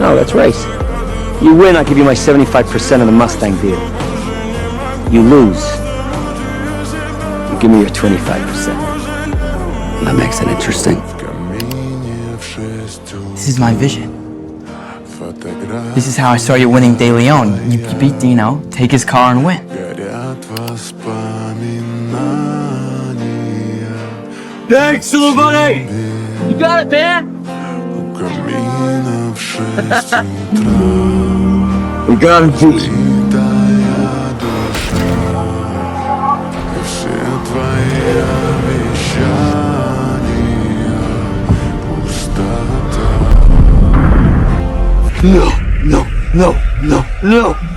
No, that's race. You win, I'll give you my 75% of the Mustang deal. You lose, you give me your 25%. That makes it interesting. This is my vision. This is how I saw you winning De Leon. You beat Dino, take his car and win. Thanks, little buddy! You got it, man! We got him, Pete. No, no, no, no, no!